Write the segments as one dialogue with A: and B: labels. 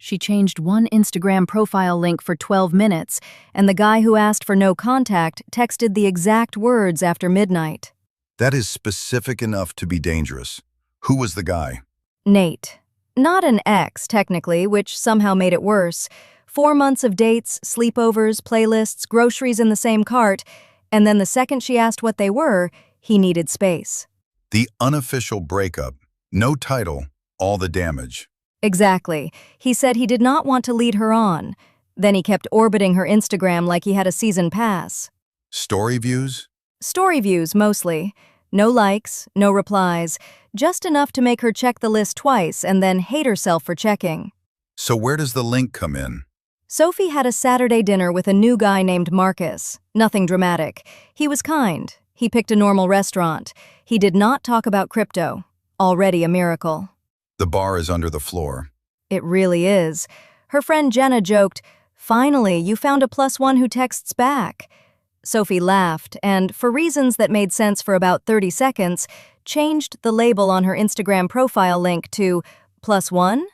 A: She changed one Instagram profile link for 12 minutes, and the guy who asked for no contact texted the exact words after midnight.
B: That is specific enough to be dangerous. Who was the guy?
A: Nate. Not an ex, technically, which somehow made it worse. 4 months of dates, sleepovers, playlists, groceries in the same cart, and then the second she asked what they were, he needed space.
B: The unofficial breakup. No title, all the damage.
A: Exactly. He said he did not want to lead her on. Then he kept orbiting her Instagram like he had a season pass.
B: Story views?
A: Story views, mostly. No likes, no replies, just enough to make her check the list twice and then hate herself for checking.
B: So where does the link come in?
A: Sophie had a Saturday dinner with a new guy named Marcus. Nothing dramatic. He was kind. He picked a normal restaurant. He did not talk about crypto. Already a miracle.
B: The bar is under the floor.
A: It really is. Her friend Jenna joked, "Finally, you found a +1 who texts back." Sophie laughed and, for reasons that made sense for about 30 seconds, changed the label on her Instagram profile link to +1?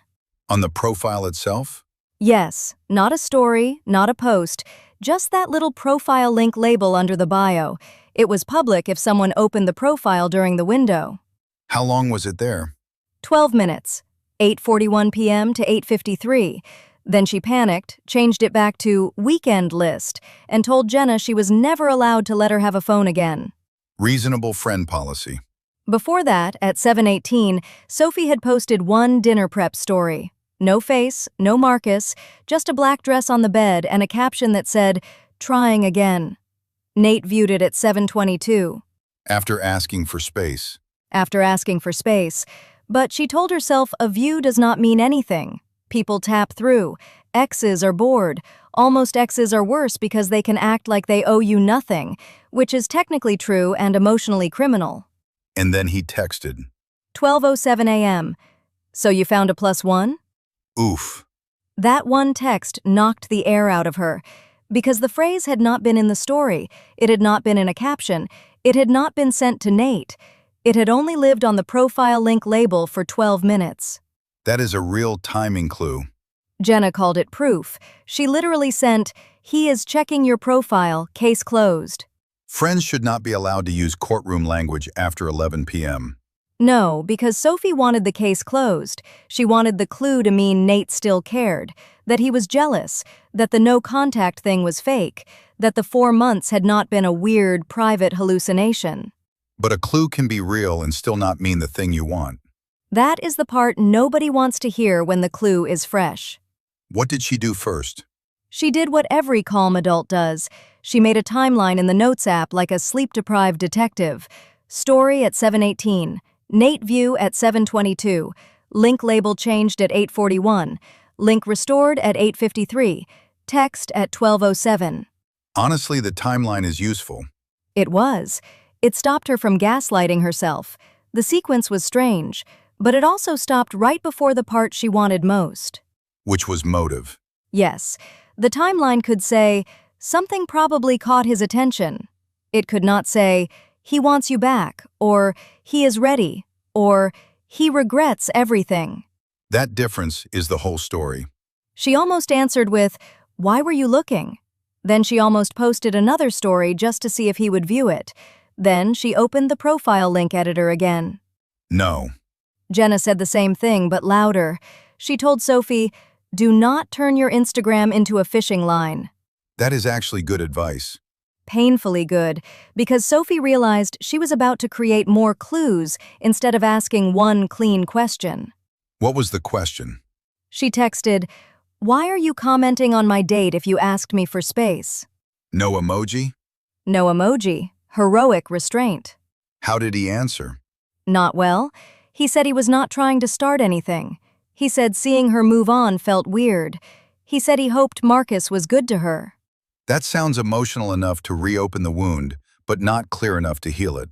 B: On the profile itself?
A: Yes, not a story, not a post, just that little profile link label under the bio. It was public if someone opened the profile during the window.
B: How long was it there?
A: 12 minutes, 8:41 p.m. to 8:53. Then she panicked, changed it back to weekend list, and told Jenna she was never allowed to let her have a phone again.
B: Reasonable friend policy.
A: Before that, at 7:18, Sophie had posted one dinner prep story. No face, no Marcus, just a black dress on the bed and a caption that said, "Trying again." Nate viewed it at 7:22.
B: After asking for space.
A: After asking for space. But she told herself a view does not mean anything. People tap through. Exes are bored. Almost exes are worse because they can act like they owe you nothing, which is technically true and emotionally criminal.
B: And then he texted.
A: 12:07 a.m. So you found a +1?
B: Oof.
A: That one text knocked the air out of her, because the phrase had not been in the story, it had not been in a caption, it had not been sent to Nate. It had only lived on the profile link label for 12 minutes.
B: That is a real timing clue.
A: Jenna called it proof. She literally sent, "He is checking your profile, case closed."
B: Friends should not be allowed to use courtroom language after 11 p.m.
A: No, because Sophie wanted the case closed. She wanted the clue to mean Nate still cared, that he was jealous, that the no contact thing was fake, that the 4 months had not been a weird, private hallucination.
B: But a clue can be real and still not mean the thing you want.
A: That is the part nobody wants to hear when the clue is fresh.
B: What did she do first?
A: She did what every calm adult does. She made a timeline in the Notes app like a sleep-deprived detective. Story at 7:18. Nate view at 7:22. Link label changed at 8:41. Link restored at 8:53. Text at 12:07.
B: Honestly, the timeline is useful.
A: It was. It stopped her from gaslighting herself. The sequence was strange, but it also stopped right before the part she wanted most.
B: Which was motive.
A: Yes, the timeline could say, "Something probably caught his attention." It could not say, "He wants you back," or "He is ready," or "He regrets everything."
B: That difference is the whole story.
A: She almost answered with, "Why were you looking?" Then she almost posted another story just to see if he would view it. Then she opened the profile link editor again.
B: No.
A: Jenna said the same thing, but louder. She told Sophie, "Do not turn your Instagram into a fishing line."
B: That is actually good advice.
A: Painfully good, because Sophie realized she was about to create more clues instead of asking one clean question.
B: What was the question?
A: She texted, "Why are you commenting on my date if you asked me for space?"
B: No emoji?
A: No emoji. Heroic restraint.
B: How did he answer?
A: Not well. He said he was not trying to start anything. He said seeing her move on felt weird. He said he hoped Marcus was good to her.
B: That sounds emotional enough to reopen the wound, but not clear enough to heal it.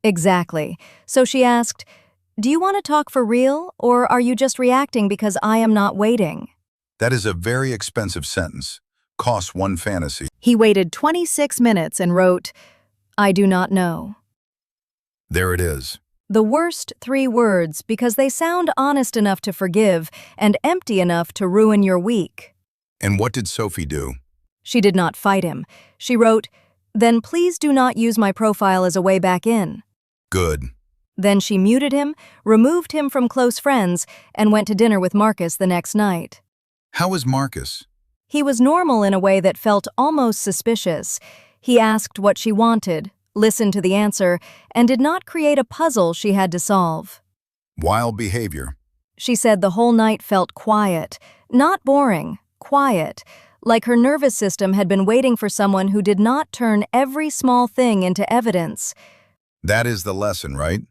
A: Exactly. So she asked, "Do you want to talk for real, or are you just reacting because I am not waiting?"
B: That is a very expensive sentence. Costs one fantasy.
A: He waited 26 minutes and wrote, "I do not know."
B: There it is.
A: The worst 3 words because they sound honest enough to forgive and empty enough to ruin your week.
B: And what did Sophie do?
A: She did not fight him. She wrote, "Then please do not use my profile as a way back in."
B: Good.
A: Then she muted him, removed him from close friends, and went to dinner with Marcus the next night.
B: How is Marcus?
A: He was normal in a way that felt almost suspicious. He asked what she wanted, listened to the answer, and did not create a puzzle she had to solve.
B: Wild behavior.
A: She said the whole night felt quiet, not boring, quiet, like her nervous system had been waiting for someone who did not turn every small thing into evidence.
B: That is the lesson, right?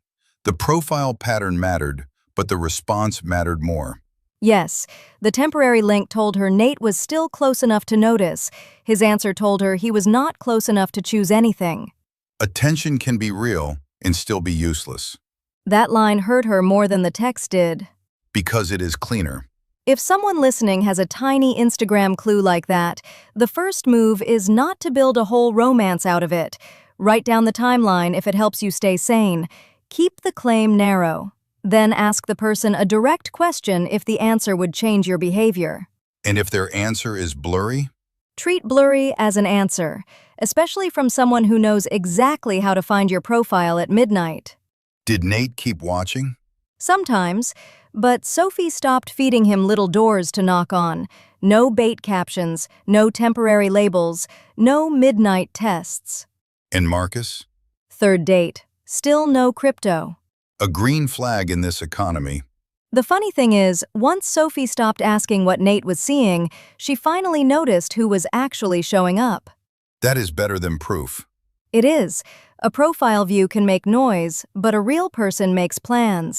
B: The profile pattern mattered, but the response mattered more.
A: Yes, the temporary link told her Nate was still close enough to notice. His answer told her he was not close enough to choose anything.
B: Attention can be real and still be useless.
A: That line hurt her more than the text did.
B: Because it is cleaner.
A: If someone listening has a tiny Instagram clue like that, the first move is not to build a whole romance out of it. Write down the timeline if it helps you stay sane. Keep the claim narrow. Then ask the person a direct question if the answer would change your behavior.
B: And if their answer is blurry?
A: Treat blurry as an answer, especially from someone who knows exactly how to find your profile at midnight.
B: Did Nate keep watching?
A: Sometimes, but Sophie stopped feeding him little doors to knock on. No bait captions, no temporary labels, no midnight tests.
B: And Marcus?
A: Third date. Still no crypto.
B: A green flag in this economy.
A: The funny thing is, once Sophie stopped asking what Nate was seeing, she finally noticed who was actually showing up.
B: That is better than proof.
A: It is. A profile view can make noise, but a real person makes plans.